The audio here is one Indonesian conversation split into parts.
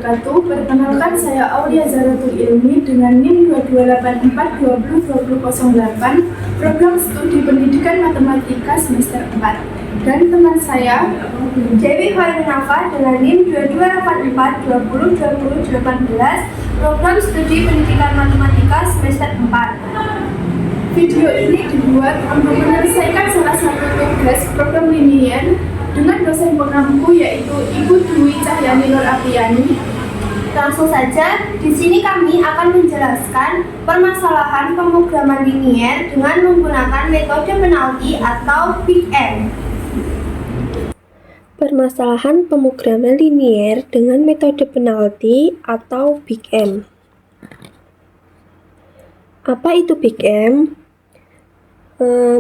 wabarakatuh. Perkenalkan, saya Aulia Zaratul Ilmi dengan NIM 2284202008, program studi pendidikan matematika semester 4. Dan teman saya Dewi Hoirunava dengan NIM 2284202018, program studi pendidikan matematika semester 4. Video ini dibuat untuk menyelesaikan salah satu tugas program linier dengan dosen programku yaitu Ibu Dwi Cahyani Nur Apriyani. Langsung saja, di sini kami akan menjelaskan permasalahan pemrograman linier dengan menggunakan metode penalti atau Big M. Permasalahan pemrograman linier dengan metode penalti atau Big M. Apa itu Big M?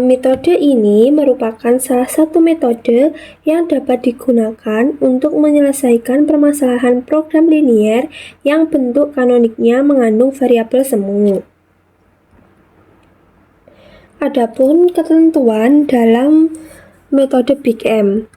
Metode ini merupakan salah satu metode yang dapat digunakan untuk menyelesaikan permasalahan program linier yang bentuk kanoniknya mengandung variabel semu. Adapun ketentuan dalam metode Big M.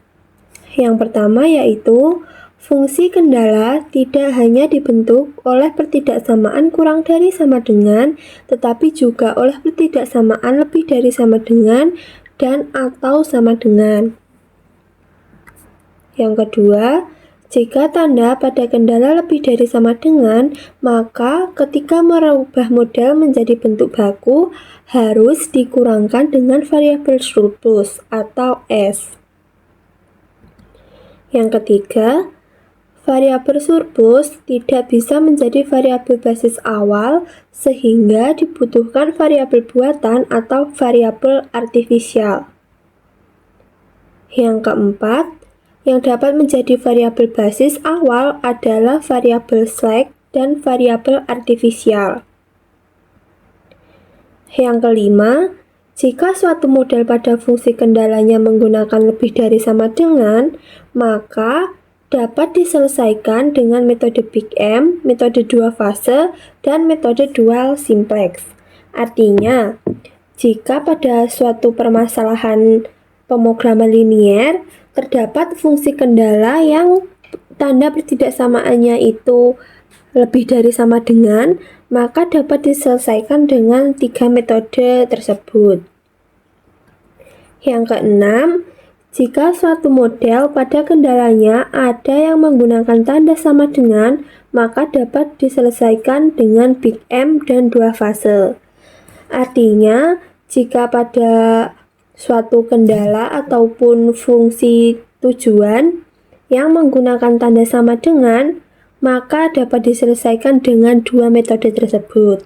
Yang pertama yaitu fungsi kendala tidak hanya dibentuk oleh pertidaksamaan kurang dari sama dengan, tetapi juga oleh pertidaksamaan lebih dari sama dengan dan atau sama dengan. Yang kedua, jika tanda pada kendala lebih dari sama dengan, maka ketika merubah model menjadi bentuk baku, harus dikurangkan dengan variabel surplus atau S. Yang ketiga, variabel surplus tidak bisa menjadi variabel basis awal sehingga dibutuhkan variabel buatan atau variabel artifisial. Yang keempat, yang dapat menjadi variabel basis awal adalah variabel slack dan variabel artifisial. Yang kelima, jika suatu model pada fungsi kendalanya menggunakan lebih dari sama dengan, maka dapat diselesaikan dengan metode Big M, metode dua fase, dan metode dual simplex. Artinya, jika pada suatu permasalahan pemrograman linier terdapat fungsi kendala yang tanda pertidaksamaannya itu lebih dari sama dengan, maka dapat diselesaikan dengan tiga metode tersebut. Yang keenam, jika suatu model pada kendalanya ada yang menggunakan tanda sama dengan, maka dapat diselesaikan dengan Big M dan dua fase. Artinya, jika pada suatu kendala ataupun fungsi tujuan yang menggunakan tanda sama dengan, maka dapat diselesaikan dengan dua metode tersebut.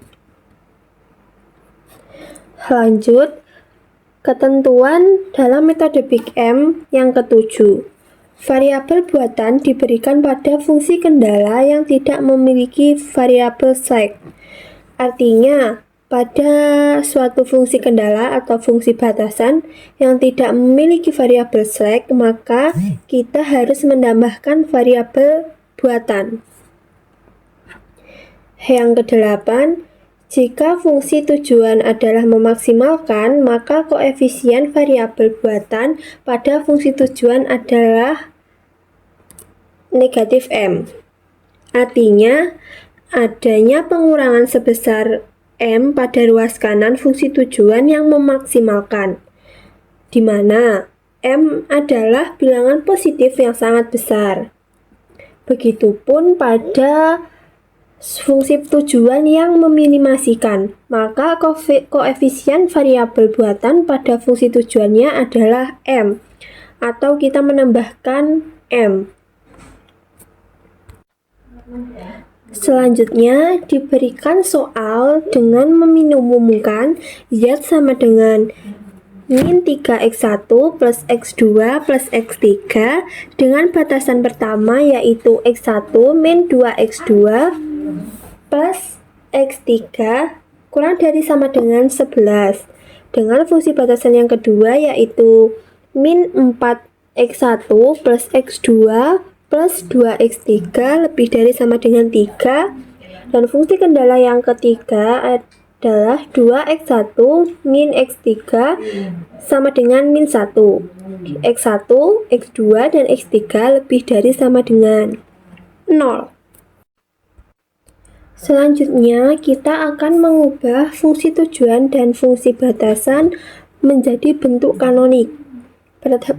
Lanjut, ketentuan dalam metode Big M yang ketujuh. Variabel buatan diberikan pada fungsi kendala yang tidak memiliki variabel slack. Artinya, pada suatu fungsi kendala atau fungsi batasan yang tidak memiliki variabel slack, maka kita harus menambahkan variabel buatan. Yang kedelapan, jika fungsi tujuan adalah memaksimalkan, maka koefisien variabel buatan pada fungsi tujuan adalah negatif M. Artinya, adanya pengurangan sebesar M pada ruas kanan fungsi tujuan yang memaksimalkan, di mana M adalah bilangan positif yang sangat besar. Begitupun pada fungsi tujuan yang meminimasikan, maka koefisien variabel buatan pada fungsi tujuannya adalah M, atau kita menambahkan M. Selanjutnya, diberikan soal dengan meminimumkan Z sama dengan min 3x1 plus x2 plus x3 dengan batasan pertama yaitu x1 min 2x2 plus x3 kurang dari sama dengan 11 dengan fungsi batasan yang kedua yaitu min 4x1 plus x2 plus 2x3 lebih dari sama dengan 3 dan fungsi kendala yang ketiga adalah 2x1 min x3 sama dengan min 1 x1, x2, dan x3 lebih dari sama dengan 0 Selanjutnya, kita akan mengubah fungsi tujuan dan fungsi batasan menjadi bentuk kanonik.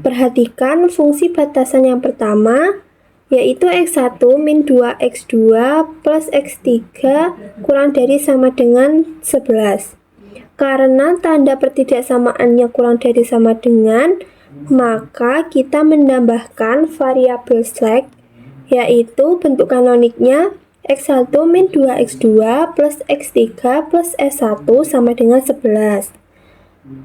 Perhatikan fungsi batasan yang pertama, yaitu X1 min 2X2 plus X3 kurang dari sama dengan 11. Karena tanda pertidaksamaannya kurang dari sama dengan, maka kita menambahkan variabel slack, yaitu bentuk kanoniknya X1 min 2X2 plus X3 plus S1 sama dengan 11.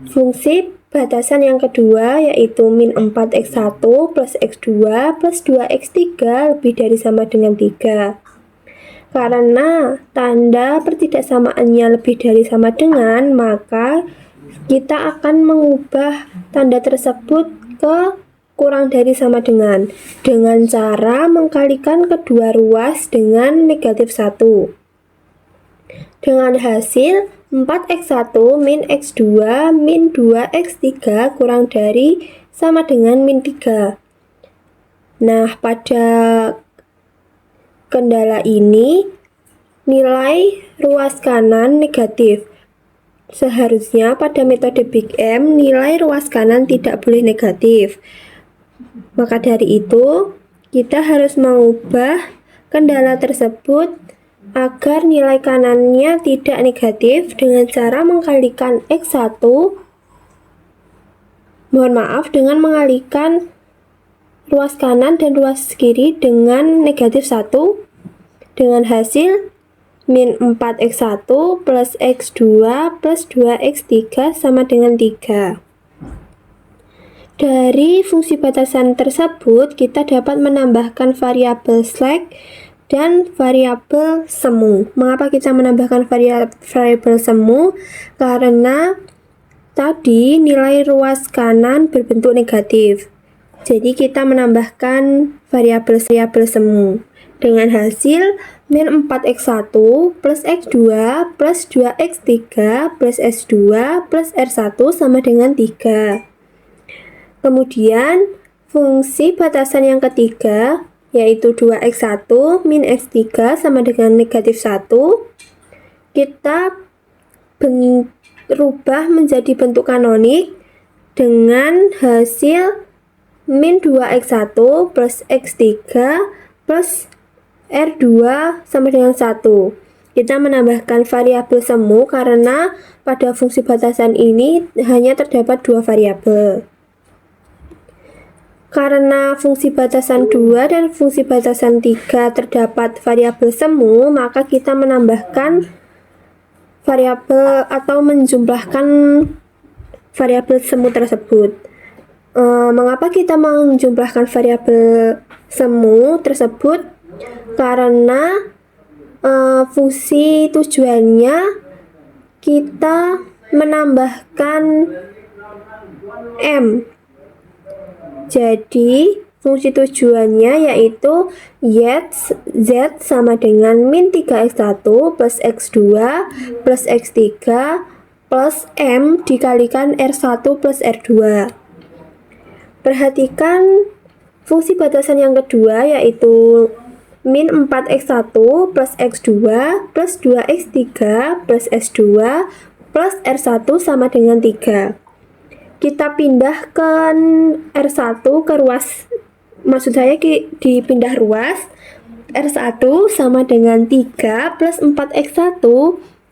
Fungsi batasan yang kedua yaitu min 4x1 plus x2 plus 2x3 lebih dari sama dengan 3. Karena tanda pertidaksamaannya lebih dari sama dengan, maka kita akan mengubah tanda tersebut ke kurang dari sama dengan cara mengkalikan kedua ruas dengan negatif 1. Dengan hasil 4x1 min x2 min 2x3 kurang dari sama dengan min 3. Nah, pada kendala ini nilai ruas kanan negatif. Seharusnya pada metode Big M nilai ruas kanan tidak boleh negatif. Maka dari itu, kita harus mengubah kendala tersebut agar nilai kanannya tidak negatif dengan cara mengkalikan X1 dengan mengalikan ruas kanan dan ruas kiri dengan negatif 1 dengan hasil min 4x1 plus x2 plus 2x3 sama dengan 3. Dari fungsi batasan tersebut, kita dapat menambahkan variabel slack dan variabel semu. Mengapa kita menambahkan variabel semu? Karena tadi nilai ruas kanan berbentuk negatif. Jadi kita menambahkan variabel semu dengan hasil min 4x1 plus x2 plus 2x3 plus s2 plus r1 sama dengan 3. Kemudian fungsi batasan yang ketiga yaitu 2x1 min x3 sama dengan negatif 1, kita rubah menjadi bentuk kanonik dengan hasil min 2x1 plus x3 plus r2 sama dengan 1. Kita menambahkan variabel semu karena pada fungsi batasan ini hanya terdapat 2 variabel. Karena fungsi batasan 2 dan fungsi batasan 3 terdapat variabel semu, maka kita menambahkan variabel atau menjumlahkan variabel semu tersebut. Mengapa kita menjumlahkan variabel semu tersebut? Karena fungsi tujuannya kita menambahkan M. Jadi, fungsi tujuannya yaitu z sama dengan min 3x1 plus x2 plus x3 plus m dikalikan r1 plus r2. Perhatikan fungsi batasan yang kedua yaitu min 4x1 plus x2 plus 2x3 plus s2 plus r1 sama dengan 3. Kita pindahkan R1 ke ruas, maksud saya dipindah ruas. R1 sama dengan 3 plus 4x1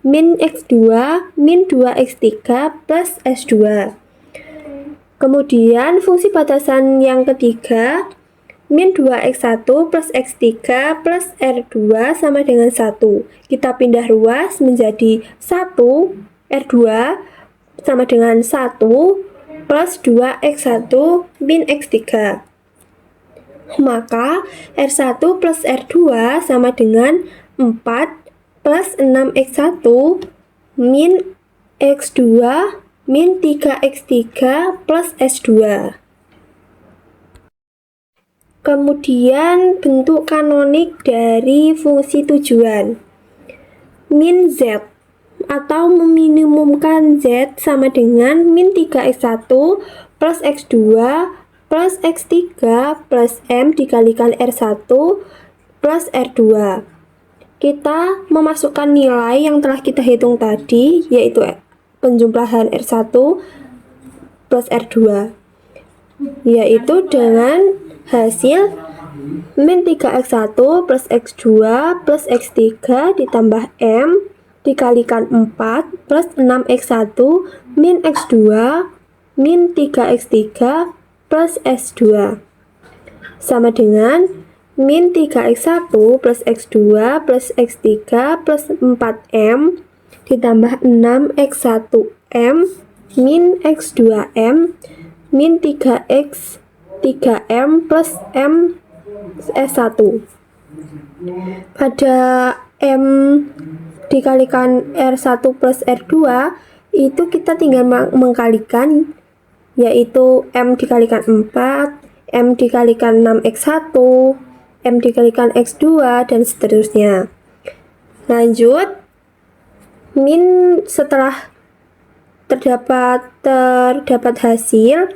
min x2 min 2x3 plus s2. Kemudian fungsi batasan yang ketiga min 2x1 plus x3 plus r2 sama dengan 1. Kita pindah ruas menjadi 1 r2 sama dengan 1 plus 2x1 min x3. Maka R1 plus R2 sama dengan 4 plus 6x1 min x2 min 3x3 plus s2. Kemudian bentuk kanonik dari fungsi tujuan. Min z atau meminimumkan z sama dengan min 3x1 plus x2 plus x3 plus m dikalikan r1 plus r2. kita memasukkan nilai yang telah kita hitung tadi, yaitu penjumlahan R1 plus R2, yaitu dengan hasil min 3x1 plus x2 plus x3 ditambah M dikalikan 4 plus 6x1 min x2 min 3x3 plus s2 sama dengan min 3x1 plus x2 plus x3 plus 4m ditambah 6x1m min x2m min 3x 3m plus m s1. Pada m dikalikan R1 plus R2 itu kita tinggal mengkalikan, yaitu M dikalikan 4, M dikalikan 6x1, M dikalikan x2, dan seterusnya. Lanjut, min setelah terdapat hasil,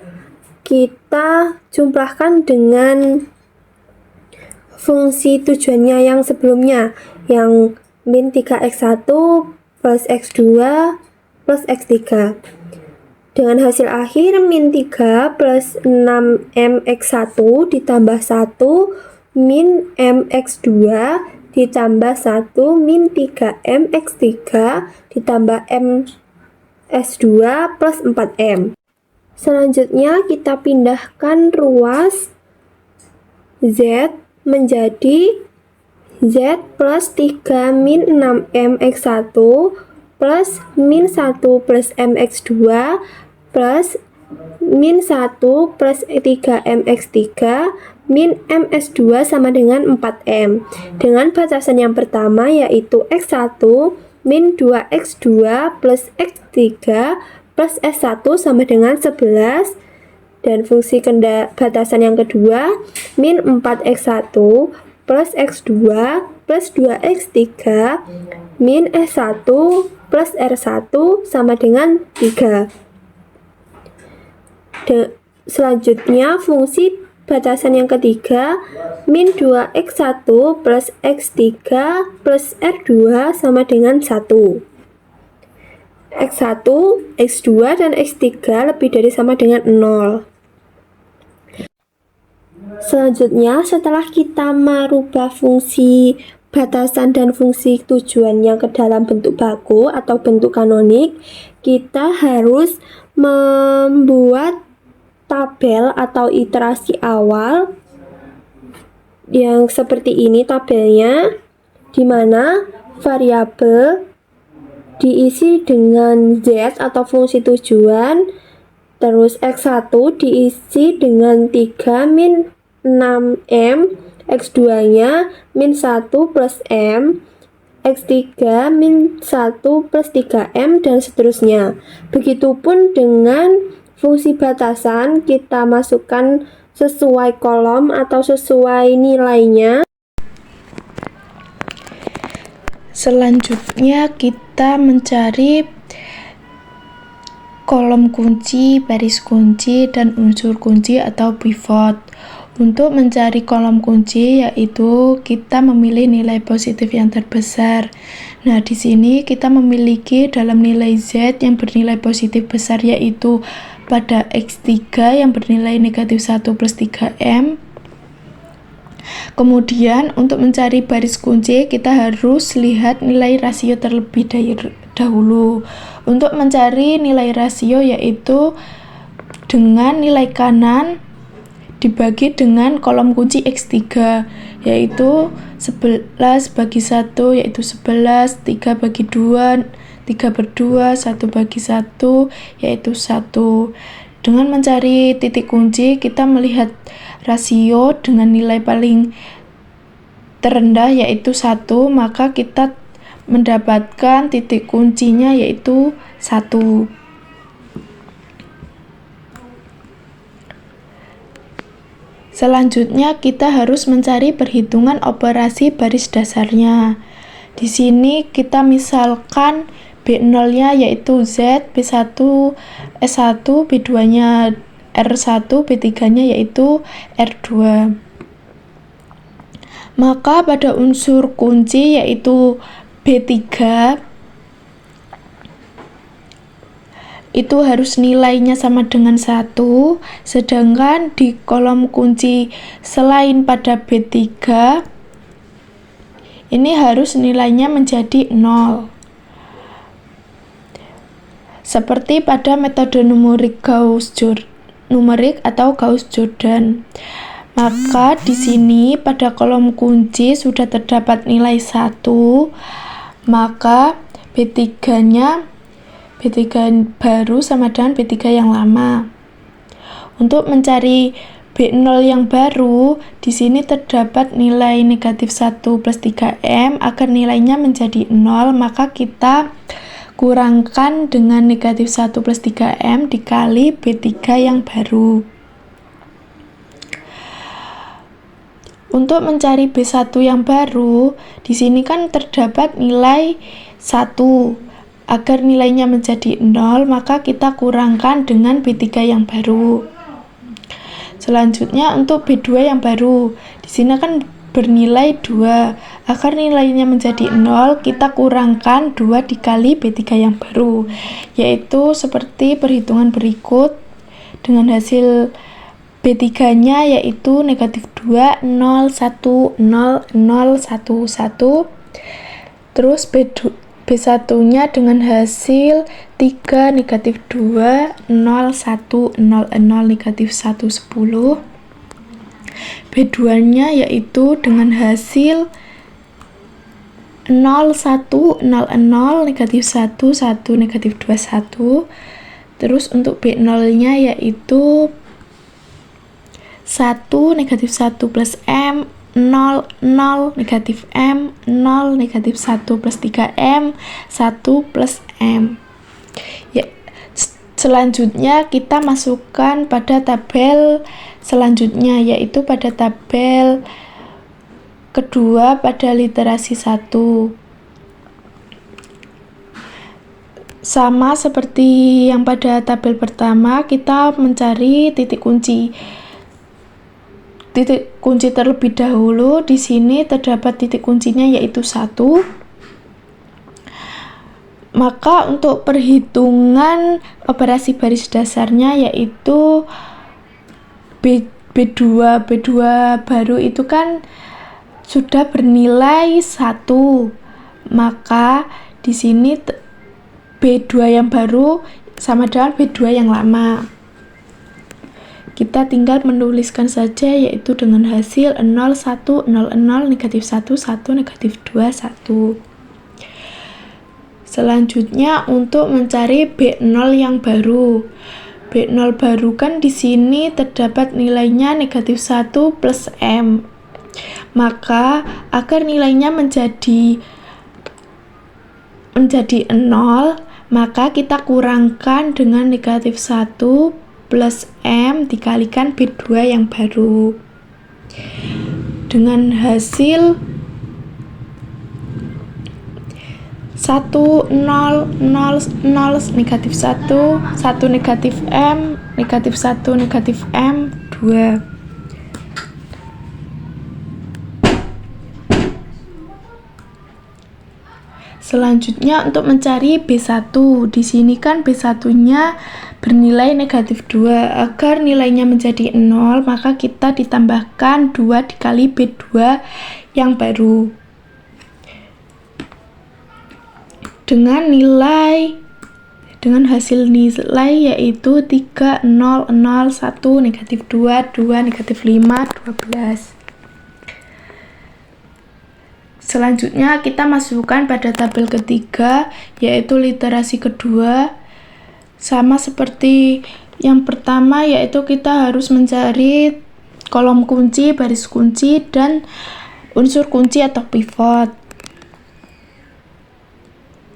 kita jumlahkan dengan fungsi tujuannya yang sebelumnya, yang min 3x1 plus x2 plus x3. Dengan hasil akhir min 3 plus 6mx1 ditambah 1 min mx2 ditambah 1 min 3mx3 ditambah ms2 plus 4m. Selanjutnya kita pindahkan ruas Z menjadi Z plus 3 min 6mx1 plus min 1 plus mx2 plus min 1 plus 3mx3 min ms2 sama dengan 4m. Dengan batasan yang pertama yaitu x1 min 2x2 plus x3 plus s1 sama dengan 11, dan fungsi batasan yang kedua min 4x1 plus x2 plus 2x3 min s1 plus r1 sama dengan 3. Selanjutnya fungsi batasan yang ketiga min 2x1 plus x3 plus r2 sama dengan 1. x1, x2, dan x3 lebih dari sama dengan 0. Selanjutnya, setelah kita merubah fungsi batasan dan fungsi tujuannya ke dalam bentuk baku atau bentuk kanonik, kita harus membuat tabel atau iterasi awal yang seperti ini tabelnya, di mana variabel diisi dengan Z atau fungsi tujuan, terus X1 diisi dengan 3 min 6M, X2 nya min 1 plus M, X3 min 1 plus 3M, dan seterusnya. Begitupun dengan fungsi batasan, kita masukkan sesuai kolom atau sesuai nilainya. Selanjutnya kita mencari kolom kunci, baris kunci, dan unsur kunci atau pivot. Untuk mencari kolom kunci yaitu kita memilih nilai positif yang terbesar. Nah, di sini kita memiliki dalam nilai Z yang bernilai positif besar yaitu pada X3 yang bernilai negatif 1 plus 3M. Kemudian untuk mencari baris kunci kita harus lihat nilai rasio terlebih dahulu. Untuk mencari nilai rasio yaitu dengan nilai kanan dibagi dengan kolom kunci X3 yaitu 11 bagi 1 yaitu 11, 3 bagi 2, 3 per 2, 1 bagi 1 yaitu 1. Dengan mencari titik kunci kita melihat rasio dengan nilai paling terendah yaitu 1, maka kita mendapatkan titik kuncinya yaitu 1. Selanjutnya kita harus mencari perhitungan operasi baris dasarnya. Di sini kita misalkan B0-nya yaitu Z, B1 S1, B2-nya R1, B3-nya yaitu R2. Maka pada unsur kunci yaitu B3 itu harus nilainya sama dengan 1, sedangkan di kolom kunci selain pada B3 ini harus nilainya menjadi 0. Seperti pada metode numerik atau Gauss-Jordan. Maka di sini pada kolom kunci sudah terdapat nilai 1, maka B3 baru sama dengan B3 yang lama. Untuk mencari B0 yang baru, di sini terdapat nilai negatif 1 plus 3M. Agar nilainya menjadi 0, maka kita kurangkan dengan negatif 1 plus 3M dikali B3 yang baru. Untuk mencari B1 yang baru, di sini kan terdapat nilai 1. Agar nilainya menjadi 0, maka kita kurangkan dengan B3 yang baru. Selanjutnya untuk B2 yang baru, di sini kan bernilai 2. Agar nilainya menjadi 0, kita kurangkan 2 dikali B3 yang baru, yaitu seperti perhitungan berikut. Dengan hasil B3-nya yaitu negatif 2, 0, 1, 0, 0, 1, 1. Terus B1-nya dengan hasil 3, negatif 2, 0, 1, 0, 0, negatif 1, 10. B2-nya yaitu dengan hasil 0, 1, 0, 0, negatif 1, 1, negatif 2, 1. Terus untuk B0-nya yaitu 1, negatif 1 plus M, 0, 0, negatif M, 0, negatif 1 plus 3M, 1 plus M. Ya, selanjutnya kita masukkan pada tabel selanjutnya, yaitu pada tabel kedua pada literasi 1. Sama seperti yang pada tabel pertama, kita mencari titik kunci. Titik kunci terlebih dahulu. Di sini terdapat titik kuncinya yaitu 1. Maka untuk perhitungan operasi baris dasarnya yaitu B2 baru itu kan sudah bernilai 1, maka di sini B2 yang baru sama dengan B2 yang lama. Kita tinggal menuliskan saja, yaitu dengan hasil 0, 1, 0, 0, negatif 1, 1, negatif 2, 1. Selanjutnya untuk mencari B0 yang baru. B0 baru kan di sini terdapat nilainya negatif 1 plus M. Maka agar nilainya menjadi 0, maka kita kurangkan dengan negatif 1 plus M dikalikan B2 yang baru. Dengan hasil 1, 0, 0, 0, negatif 1, 1 negatif M, negatif 1, negatif M, 2. Selanjutnya untuk mencari B1. Di sini kan B1-nya bernilai negatif 2. Agar nilainya menjadi 0, maka kita ditambahkan 2 dikali B2 yang baru. Dengan hasil nilai yaitu 3, 0, 0, 1, negatif 2, 2, negatif 5, 12. Selanjutnya kita masukkan pada tabel ketiga, yaitu literasi kedua. Sama seperti yang pertama, yaitu kita harus mencari kolom kunci, baris kunci, dan unsur kunci atau pivot.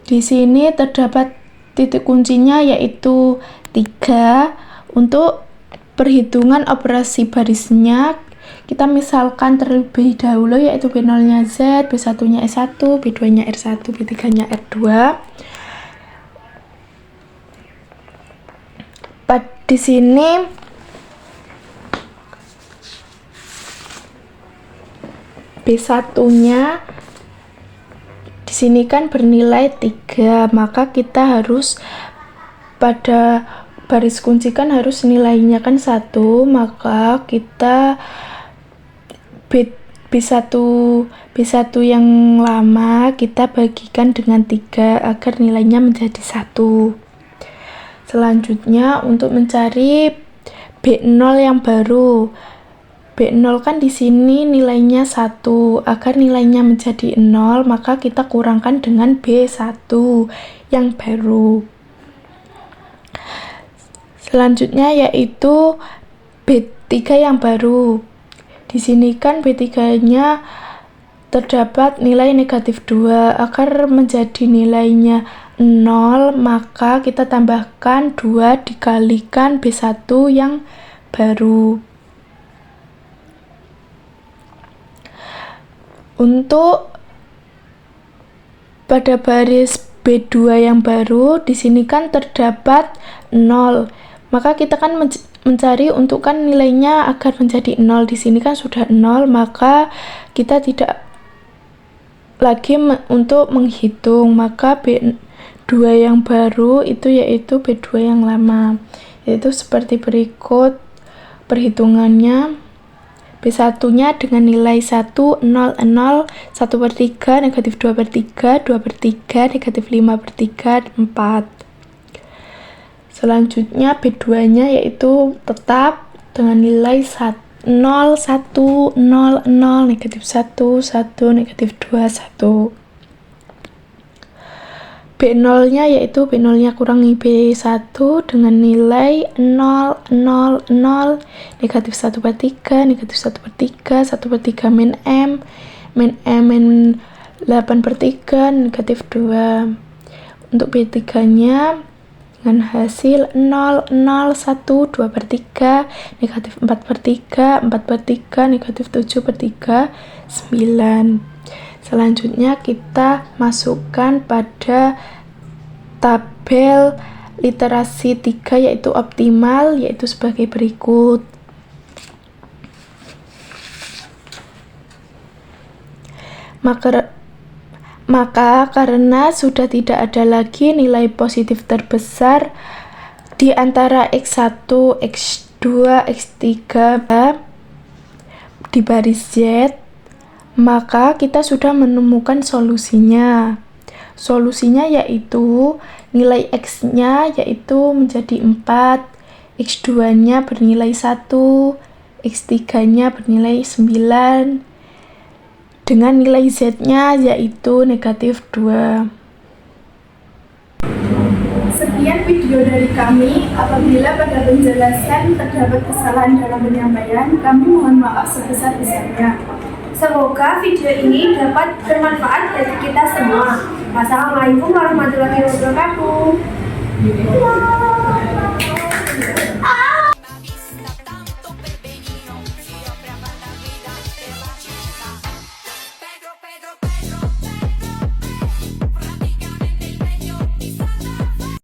Di sini terdapat titik kuncinya yaitu 3. Untuk perhitungan operasi barisnya, kita misalkan terlebih dahulu, yaitu B0-nya Z, B1-nya S1, B2-nya R1, B3-nya R2. Di sini B1-nya di sini kan bernilai 3, maka kita harus pada baris kunci kan harus nilainya kan 1, maka kita B1 yang lama kita bagikan dengan 3 agar nilainya menjadi 1. Selanjutnya untuk mencari B0 yang baru. B0 kan di sini nilainya 1. Agar nilainya menjadi 0, maka kita kurangkan dengan B1 yang baru. Selanjutnya yaitu B3 yang baru. Di sini kan B3-nya terdapat nilai negatif 2. Agar menjadi nilainya 0, maka kita tambahkan 2 dikalikan B1 yang baru. Untuk pada baris B2 yang baru, di sini kan terdapat 0. Maka kita kan mencari untuk kan nilainya agar menjadi 0. Di sini kan sudah 0, maka kita tidak lagi untuk menghitung. Maka B2 yang baru itu yaitu B2 yang lama. Yaitu seperti berikut perhitungannya. B1-nya dengan nilai 1, 0, 0, 1/3, negatif 2/3, 2/3, negatif 5/3, 4. Selanjutnya B2-nya yaitu tetap dengan nilai 0, 1, 0, 0, negatif 1, 1, negatif 2, 1. B0-nya yaitu B0-nya kurangi B1 dengan nilai 0, 0, 0, negatif 1/3, negatif 1/3, 1/3 min M, min 8/3, negatif 2. Untuk B3-nya dengan hasil 0, 0, 1, 2/3, negatif 4/3, 4/3, negatif 7/3, 9. Selanjutnya kita masukkan pada tabel literasi 3 yaitu optimal, yaitu sebagai berikut. Maka karena sudah tidak ada lagi nilai positif terbesar di antara X1, X2, X3 di baris Z, maka kita sudah menemukan solusinya. Solusinya yaitu nilai X-nya yaitu menjadi 4, X2-nya bernilai 1, X3-nya bernilai 9, dengan nilai Z-nya yaitu negatif 2. Sekian video dari kami. Apabila pada penjelasan terdapat kesalahan dalam penyampaian, kami mohon maaf sebesar-besarnya. Semoga video ini dapat bermanfaat bagi kita semua. Wassalamualaikum warahmatullahi wabarakatuh.